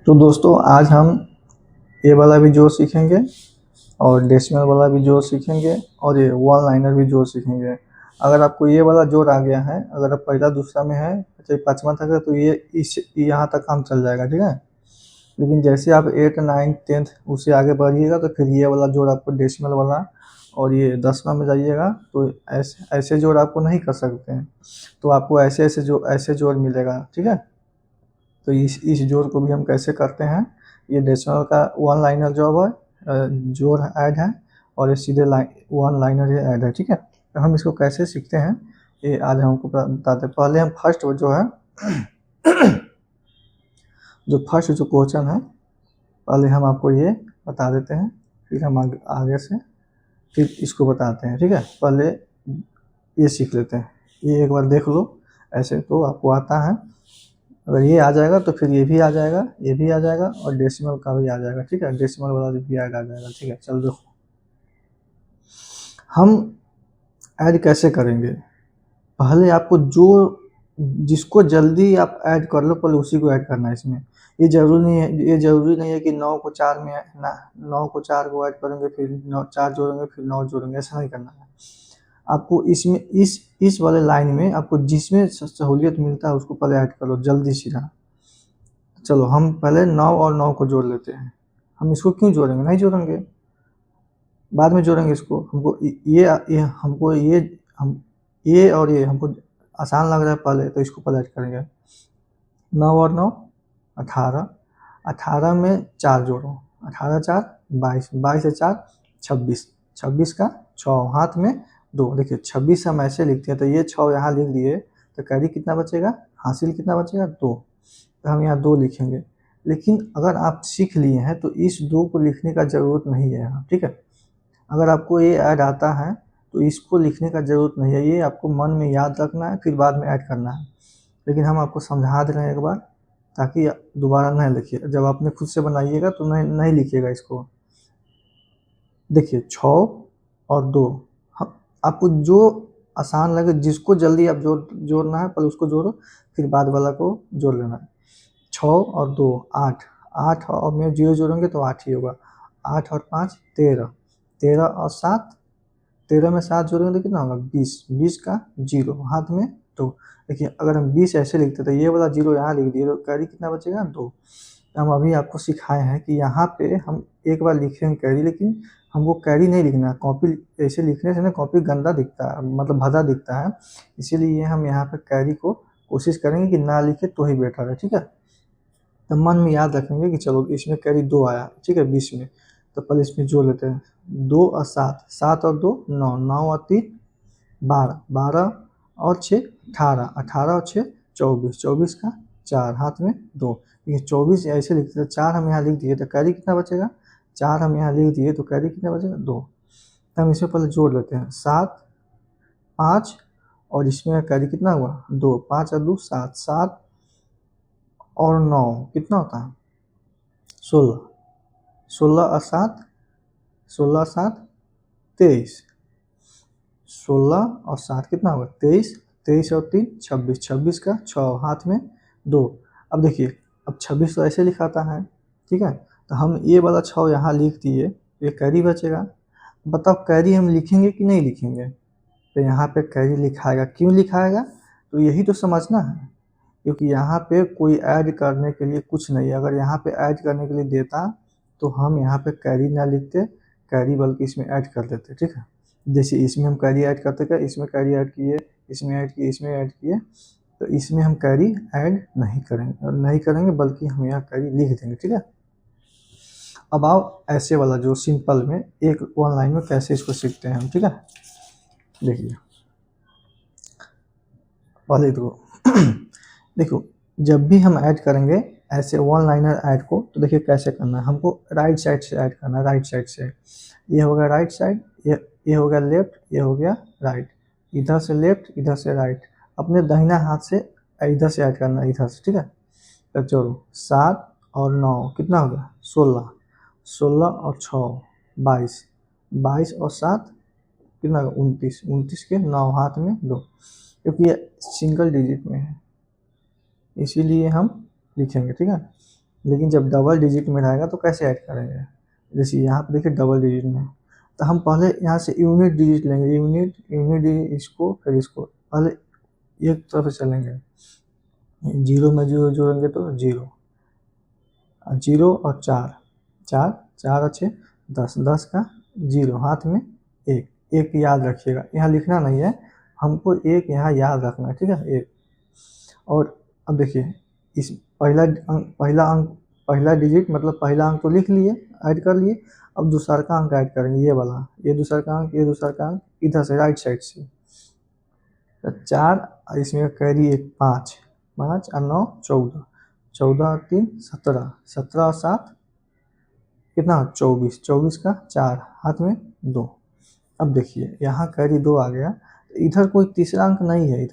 तो दोस्तों आज हम ये वाला भी जोड़ सीखेंगे और डेसिमल वाला भी जोड़ सीखेंगे और ये वन लाइनर भी जोड़ सीखेंगे। अगर आपको ये वाला जोड़ आ गया है, अगर आप पहला दूसरा में है चाहे पाँचवा तक है, तो ये इस यहाँ तक काम चल जाएगा, ठीक है। लेकिन जैसे आप 8, 9, 10 उससे आगे बढ़िएगा तो फिर ये वाला जोड़ आपको डेसिमल वाला और ये 10वां में जाइएगा तो ऐसे ऐसे जोड़ आपको नहीं कर सकते हैं। तो आपको ऐसे जोड़ मिलेगा, ठीक है। तो इस जोड़ को भी हम कैसे करते हैं, ये डेसिमल का वन लाइनर जॉब है, जोड़ ऐड है और ये सीधे वन लाइनर ये ऐड है, ठीक है। तो हम इसको कैसे सीखते हैं ये आज हमको बताते हैं। पहले हम फर्स्ट जो है जो फर्स्ट जो क्वेश्चन है पहले हम आपको ये बता देते हैं, फिर हम आगे से फिर इसको बताते हैं, ठीक है। पहले ये सीख लेते हैं, ये एक बार देख लो ऐसे तो आपको आता है। अगर ये आ जाएगा तो फिर ये भी आ जाएगा, ये भी आ जाएगा और डेसिमल का भी आ जाएगा, ठीक है। डेसिमल वाला भी ऐड आ जाएगा, ठीक है। चल देखो हम ऐड कैसे करेंगे। पहले आपको जो जिसको जल्दी आप ऐड कर लो पहले उसी को ऐड करना है इसमें। ये जरूरी नहीं है कि 9 को 4 में ना 9 को 4 को ऐड करेंगे फिर 4 जोड़ेंगे फिर 9 जोड़ेंगे, ऐसा नहीं करना है। आपको इसमें इस वाले लाइन में आपको जिसमें सहूलियत मिलता है उसको पहले ऐड कर लो जल्दी सीधा। चलो हम पहले 9 और 9 को जोड़ लेते हैं। हम इसको क्यों जोड़ेंगे, नहीं जोड़ेंगे, बाद में जोड़ेंगे इसको। हमको ये हमको ये और ये हमको आसान लग रहा है पहले, तो इसको पहले ऐड करेंगे। 9 और 9 18, 18 में 4 जोड़ो, 18 4 22, 22 से 4 26, 26 का 6 हाथ में 2। देखिए 26 हम ऐसे लिखते हैं तो ये 6 यहाँ लिख दिए तो कैरी कितना बचेगा, हासिल कितना बचेगा 2, तो हम यहाँ 2 लिखेंगे। लेकिन अगर आप सीख लिए हैं तो इस 2 को लिखने का ज़रूरत नहीं है यहाँ, ठीक है। अगर आपको ये ऐड आता है तो इसको लिखने का ज़रूरत नहीं है, ये आपको मन में याद रखना है फिर बाद में ऐड करना है। लेकिन हम आपको समझा दे रहे हैं एक बार ताकि दोबारा नहीं लिखिए, जब आपने खुद से बनाइएगा तो नहीं लिखिएगा इसको। देखिए 6 और 2, हम आपको जो आसान लगे जिसको जल्दी आप जोड़ना है पहले उसको जोड़ो फिर बाद वाला को जोड़ लेना है। 6 और 2 8, 8 और में 0 जोड़ेंगे तो 8 ही होगा। 8 और 5 13, 13 और 7, 13 में 7 जोड़ेंगे तो कितना होगा 20, 20 का 0 हाथ में 2। देखिए अगर हम 20 ऐसे लिखते तो ये वाला 0 यहाँ लिख दिए तो कैरी कितना बचेगा 2। हम अभी आपको सिखाए हैं कि यहाँ पे हम एक बार लिखेंगे कैरी, लेकिन हमको कैरी नहीं लिखना है। कॉपी ऐसे लिखने से ना कॉपी गंदा दिखता है, मतलब भद्दा दिखता है, इसीलिए हम यहाँ पे कैरी को कोशिश करेंगे कि ना लिखे तो ही बेटर है, ठीक है। तो मन में याद रखेंगे कि चलो इसमें कैरी 2 आया, ठीक है 20 में, तो पहले इसमें जोड़ लेते हैं। 2 और 7, 7 और 2 9, 9 और 3 12, 12 और 6 18, 18 और 6 24, 24 का 4 हाथ में 2। ये 24 ऐसे लिखते थे, 4 हम यहाँ लिख दिए तो कैरी कितना बचेगा, 4 हम यहाँ लिख दिए तो कैरी कितना बचेगा 2। तो हम इसमें पहले जोड़ लेते हैं 7 5 और इसमें कैरी कितना हुआ 2, 5 और 2 7, 7 और 9 कितना होता है 16, 16 और 7, 16 7 23, 16 और 7 कितना होगा 23, 23 और 3 26, 26 का 6 हाथ में 2। अब देखिए अब 26 तो ऐसे लिखाता है, ठीक है। तो हम ये वाला 6 यहाँ लिख दिए, ये कैरी बचेगा। बताओ कैरी हम लिखेंगे कि नहीं लिखेंगे, तो यहाँ पे कैरी लिखाएगा। क्यों लिखाएगा, तो यही तो समझना है, क्योंकि यहाँ पे कोई ऐड करने के लिए कुछ नहीं है। अगर यहाँ पे ऐड करने के लिए देता तो हम यहाँ पे कैरी ना लिखते, कैरी बल्कि इसमें ऐड कर देते, ठीक है। जैसे इसमें हम कैरी ऐड करते क्या, इसमें कैरी ऐड किए, इसमें ऐड किए, इसमें ऐड किए, तो इसमें हम कैरी ऐड नहीं करेंगे बल्कि हम यहाँ कैरी लिख देंगे, ठीक है। अब आओ ऐसे वाला जो सिंपल में एक वन लाइन में कैसे इसको सीखते हैं हम, ठीक है। देखिए पहले तो देखो जब भी हम ऐड करेंगे ऐसे वन लाइनर ऐड को, तो देखिए कैसे करना है। हमको राइट साइड से ऐड करना है, राइट साइड से। ये हो गया राइट साइड, ये हो गया लेफ्ट, ये हो गया राइट। इधर से लेफ्ट, इधर से राइट। अपने दाहिना हाथ से इधर से ऐड करना है, इधर से, ठीक है। तो चलो 7 और 9 कितना हो गया 16, 16 और 6 22, 22 और 7 कितना होगा 29, 29 के 9 हाथ में 2, क्योंकि ये सिंगल डिजिट में है इसीलिए हम लिखेंगे, ठीक है। लेकिन जब डबल डिजिट में रहेगा तो कैसे ऐड करेंगे, जैसे यहाँ पे देखिए डबल डिजिट में, तो हम पहले यहाँ से यूनिट डिजिट लेंगे, यूनिट डिजिट इसको फिर इसको, पहले एक तरफ से चलेंगे, 0 में 0 जोड़ेंगे तो 0, 0 और 4, 4 4 अच्छे 10, 10 का 0 हाथ में 1, 1 याद रखिएगा, यहाँ लिखना नहीं है हमको, 1 यहाँ याद रखना है, ठीक है 1। और अब देखिए इस पहला डिजिट मतलब पहला अंक तो लिख लिए, ऐड कर लिए, अब दूसरा का अंक ऐड करेंगे, ये वाला, ये दूसरा का अंक, ये दूसरा का अंक, इधर से राइट साइड से, तो 4 और इसमें कैरी 1, 5, 5 और 9 14, 14 और 3 17, 17 और 7 कितना 24, 24 का 4 हाथ में 2। अब देखिए यहाँ कैरी 2 आ गया, इधर कोई तीसरा अंक नहीं है,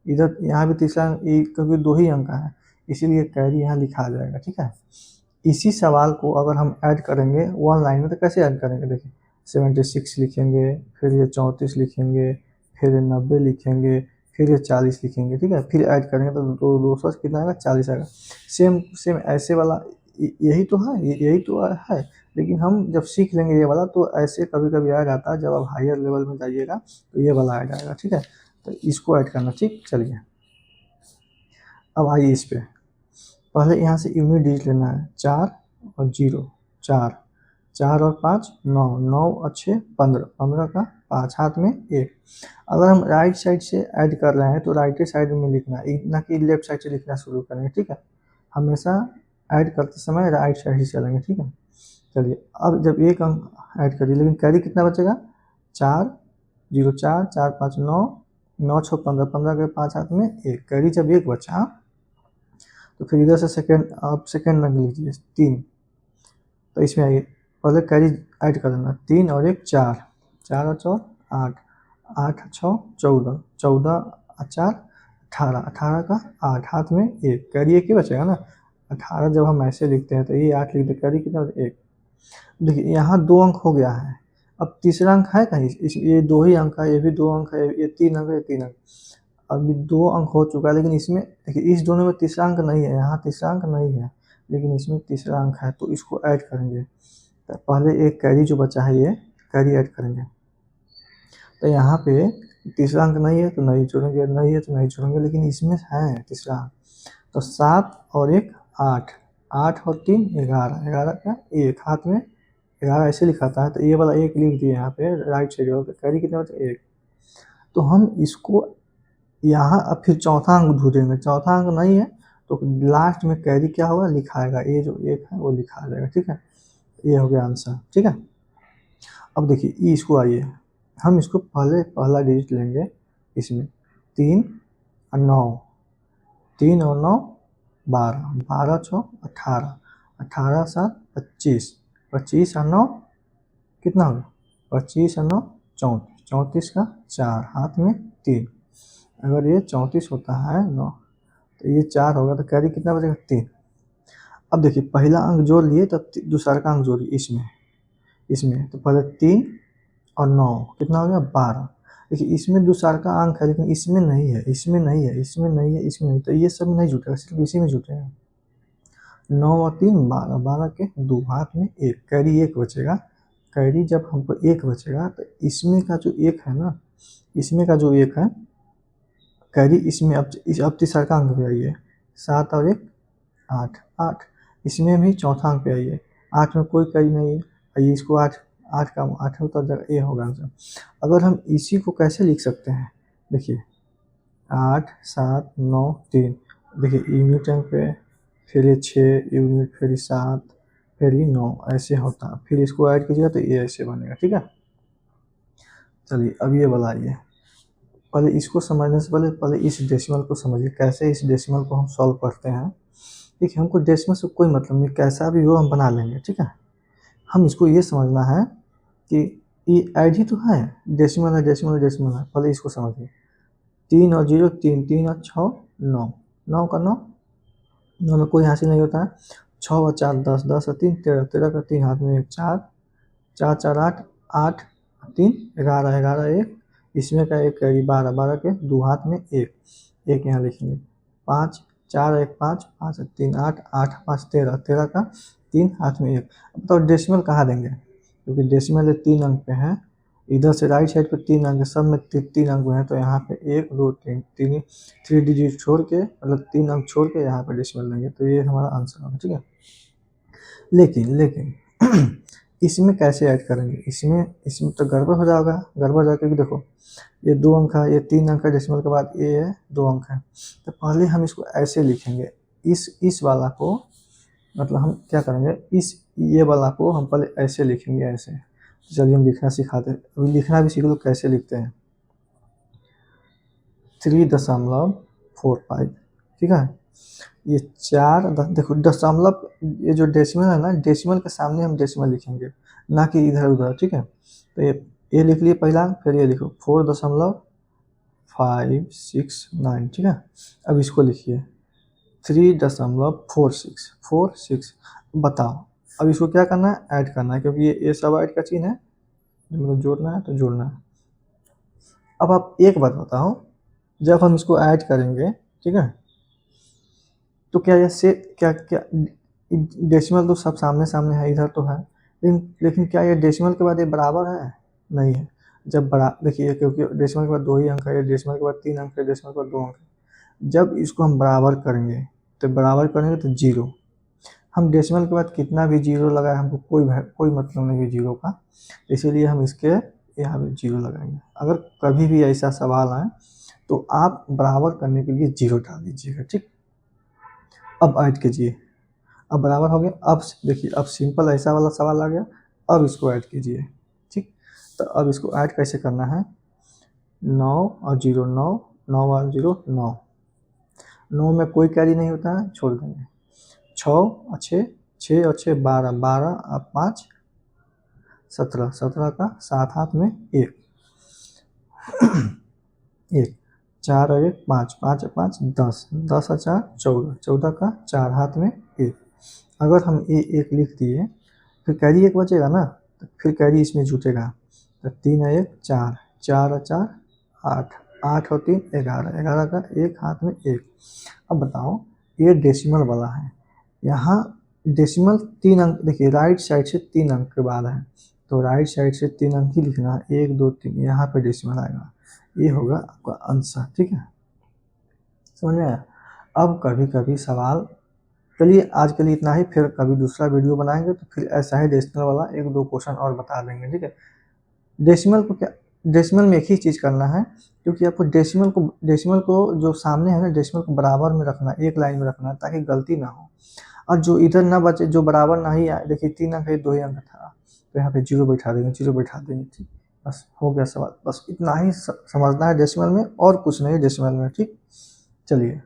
इधर यहाँ भी तीसरा अंक, क्योंकि 2 ही अंक है, इसीलिए कैरी यहाँ लिखा जाएगा, ठीक है। इसी सवाल को अगर हम ऐड करेंगे वन लाइन में तो कैसे ऐड करेंगे, देखिए 76 लिखेंगे, फिर ये 34 लिखेंगे, फिर ये 90 लिखेंगे, फिर ये 40 लिखेंगे, ठीक है, फिर ऐड करेंगे तो 200 कितना आएगा 40 आएगा। सेम सेम ऐसे वाला यही तो है, यही तो है, लेकिन हम जब सीख लेंगे ये वाला तो ऐसे कभी कभी आ जाता है, जब आप हायर लेवल में जाइएगा तो ये वाला आ जाएगा, ठीक है। तो इसको ऐड करना, ठीक, चलिए अब आइए इस पे, पहले यहाँ से यूनिट डिजिट लेना है, 4 और 0, 4, 4 और 5 9, 9 और 6 15, 15 का 5 हाथ में 1। अगर हम राइट साइड से ऐड कर रहे हैं तो राइट साइड में लिखना है, ना कि लेफ्ट साइड से लिखना शुरू करेंगे, ठीक है। हमेशा ऐड करते समय राइट साइड से चलेंगे, ठीक है। चलिए अब जब एक अंक ऐड करिए, लेकिन कैरी कितना बचेगा 4, 0 4, 4 5 9, 9 6 15, 15 के 5 हाथ में 1, कैरी जब 1 बचा तो फिर इधर से सेकेंड, आप सेकेंड रख लीजिए 3, तो इसमें आइए पहले कैरी ऐड कर देना, 3 और 1 4, 4 और 4 8, 8 6 14, 14 और 4 18, 18 का 8 हाथ में 1, कैरी 1 ही बचेगा ना, 18 जब हम ऐसे लिखते हैं तो ये 8 लिखते, कैरी कितना 1। देखिए यहाँ 2 अंक हो गया है, अब तीसरा अंक है कहीं, ये 2 ही अंक है, ये भी 2 अंक है, ये 3 अंक है, ये 3 अंक, अभी 2 अंक हो चुका है, लेकिन इसमें देखिए इस दोनों में तीसरा अंक नहीं है, यहाँ तीसरा अंक नहीं है, लेकिन इसमें तीसरा अंक है, तो इसको ऐड करेंगे। तो पहले एक कैरी जो बचा है ये कैरी ऐड करेंगे, तो यहाँ पे तीसरा अंक नहीं है तो नहीं जोड़ेंगे, नहीं है तो नहीं जोड़ेंगे, लेकिन इसमें है तीसरा अंक, तो 7 और 1 8, 8 और 3 11, 11 का 1 हाथ में 11 ऐसे लिखाता है, तो ये वाला 1 लिख दिए यहाँ पे राइट साइड, कैरी कितना बचा 1। तो हम इसको यहाँ अब फिर चौथा अंक ढूंढेंगे, चौथा अंक नहीं है तो लास्ट में कैरी क्या होगा लिखाएगा, ये जो 1 है वो लिखा जाएगा, ठीक है। ये हो गया आंसर, ठीक है। अब देखिए इसको आइए, हम इसको पहला डिजिट लेंगे, इसमें 3 और 9, 3 और 9 12, 12 6 18, 18 7 25, 25 और 9 कितना होगा 25 और 9 34, 34 का 4 हाथ में 3, अगर ये 34 होता है 9 तो ये 4 होगा, तो कैरी कितना बचेगा 3। अब देखिए पहला अंक जोड़ लिए तब दूसरा का अंक जोड़िए, इसमें तो पहले 3 और 9 कितना हो गया 12। देखिए इसमें दूसरा का अंक है, लेकिन इसमें नहीं है, इसमें नहीं है, इसमें नहीं है, इसमें नहीं, तो ये सब नहीं जुटेगा, सिर्फ इसी में जुटेगा। 9 और 3 12, 12 के 2 हाथ में 1, कैरी 1 बचेगा। कैरी जब हमको 1 बचेगा तो इसमें का जो 1 है ना, इसमें का जो 1 है कैरी, इसमें अब तीसरा का अंक पे आइए, 7 और 1 8, 8 इसमें भी चौथा अंक पे आइए, 8 में कोई कैरी नहीं है, आइए इसको 8, 8 का 8 होता है, ये होगा आंसर। अगर हम इसी को कैसे लिख सकते हैं, देखिए 8 7 9 3, देखिए यूनिट अंक पे, फिर ये 6 यूनिट, फिर 7, फिर ये 9 ऐसे होता है, फिर इसको ऐड कीजिएगा तो ये ऐसे बनेगा, ठीक है। चलिए अब ये वाला आइए, पहले इसको समझने से पहले इस डेसिमल को समझिए, कैसे इस डेसिमल को हम सॉल्व करते हैं। देखिए हमको डेसिमल से कोई मतलब नहीं, कैसा भी हो हम बना लेंगे, ठीक है। हम इसको ये समझना है कि ये ऐड ही तो है, डेसिमल है, डेसिमल है, डेसिमल है, पहले इसको समझिए। 3 और 0 3, 3 और 6 9, 9 का 9, 9 में कोई हासिल नहीं होता है, 6 और 4 10, 10 और 3 13, 13 का 3 हाथ में 1 4, 4 4 8, 8 3 11, 11 1, इसमें का 1 कैरी 12, 12 के 2 हाथ में 1, 1 यहाँ लिखेंगे, 5 4 1 5, 5 3 8, 8 5 13, 13 का 3 हाथ में 1। अब तो डेसिमल कहाँ देंगे, क्योंकि डेसिमल 3 अंक पे है, इधर से राइट साइड पे 3 अंक है, सब में 3 अंक हैं, तो यहाँ पे 1 2 3 3 3 डिजिट छोड़ के, मतलब 3 अंक छोड़ के यहाँ पे डेसिमल देंगे, तो ये हमारा आंसर होगा। ठीक है, लेकिन इसमें कैसे ऐड करेंगे, इसमें तो गड़बड़ हो जाएगा। गड़बड़ जाकर क्योंकि देखो ये 2 अंक है, ये 3 अंक है, डेसिमल के बाद ये है 2 अंक है, तो पहले हम इसको ऐसे लिखेंगे, इस वाला को, मतलब हम क्या करेंगे, ये वाला को हम पहले ऐसे लिखेंगे, ऐसे। चलिए हम लिखना सिखाते हैं, अभी लिखना भी सीख लो कैसे लिखते हैं। 3.45, ठीक है। ये 4 देखो दशमलव, ये जो डेसिमल है ना, डेसिमल के सामने हम डेसिमल लिखेंगे, ना कि इधर उधर। ठीक है, तो ये लिख लिए पहला, फिर ये लिखो 4.569। ठीक है, अब इसको लिखिए 3.4646। बताओ अब इसको क्या करना है, ऐड करना है, क्योंकि ये सब ऐड का चीज है, मतलब जोड़ना है तो जोड़ना है। अब आप एक बात बताओ, जब हम इसको ऐड करेंगे, ठीक है, तो क्या ये से क्या क्या डेसिमल तो सब सामने सामने है, इधर तो है, लेकिन क्या ये डेसिमल के बाद ये बराबर है? नहीं है। जब बड़ा देखिए, क्योंकि डेसिमल के बाद 2 ही अंक है, डेसिमल के बाद 3 अंक है, डेसिमल के बाद 2 अंक है। जब इसको हम बराबर करेंगे, तो बराबर करेंगे तो 0। हम डेसिमल के बाद कितना भी 0 लगाए, हमको कोई मतलब नहीं है 0 का, इसीलिए हम इसके यहाँ पे 0 लगाएंगे। अगर कभी भी ऐसा सवाल आए तो आप बराबर करने के लिए 0 डाल दीजिएगा। ठीक, अब ऐड कीजिए, अब बराबर हो गया। अब देखिए, अब सिंपल ऐसा वाला सवाल आ गया, अब इसको ऐड कीजिए। ठीक, तो अब इसको ऐड कैसे करना है, 9 और 0, 9 9 और 0 9, 9 में कोई कैरी नहीं होता है, छोड़ देंगे। 6 और 6, 6 और 6 12, 12 और 5 17, 17 का 7 हाथ में 1, 1 4 और 1 5, 5 और 5 10, 10 और 4 14, 14 का 4 हाथ में 1। अगर हम ये 1 लिख दिए, फिर कैरी 1 बचेगा ना, तो फिर कैरी इसमें जुटेगा, तो 3 और 1 4, 4 और 4 8, 8 और 3 11, 11 का 1 हाथ में 1। अब बताओ, ये डेसिमल वाला है, यहाँ डेसिमल 3 अंक, देखिए राइट साइड से 3 अंक के बाद है, तो राइट साइड से 3 अंक ही लिखना है, 1 2 3, यहाँ पे डेसिमल आएगा, ये होगा आपका आंसर। ठीक है, समझ में आया। अब कभी कभी सवाल, चलिए आज के लिए इतना ही, फिर कभी दूसरा वीडियो बनाएंगे तो फिर ऐसा ही डेसिमल वाला 1 2 क्वेश्चन और बता देंगे। ठीक है, डेसिमल को क्या, डेसिमल में एक ही चीज़ करना है, क्योंकि आपको डेसिमल को जो सामने है ना, डेसिमल को बराबर में रखना है, एक लाइन में रखना है, ताकि गलती ना हो, और जो इधर ना बचे, जो बराबर ना ही आए, देखिए 3 अंक है, 2 ही अंक था, तो यहाँ पे 0 बैठा देंगे, 0 बैठा देंगे। ठीक, बस हो गया सवाल, बस इतना ही समझना है डेसिमल में, और कुछ नहीं डेसिमल में। ठीक, चलिए।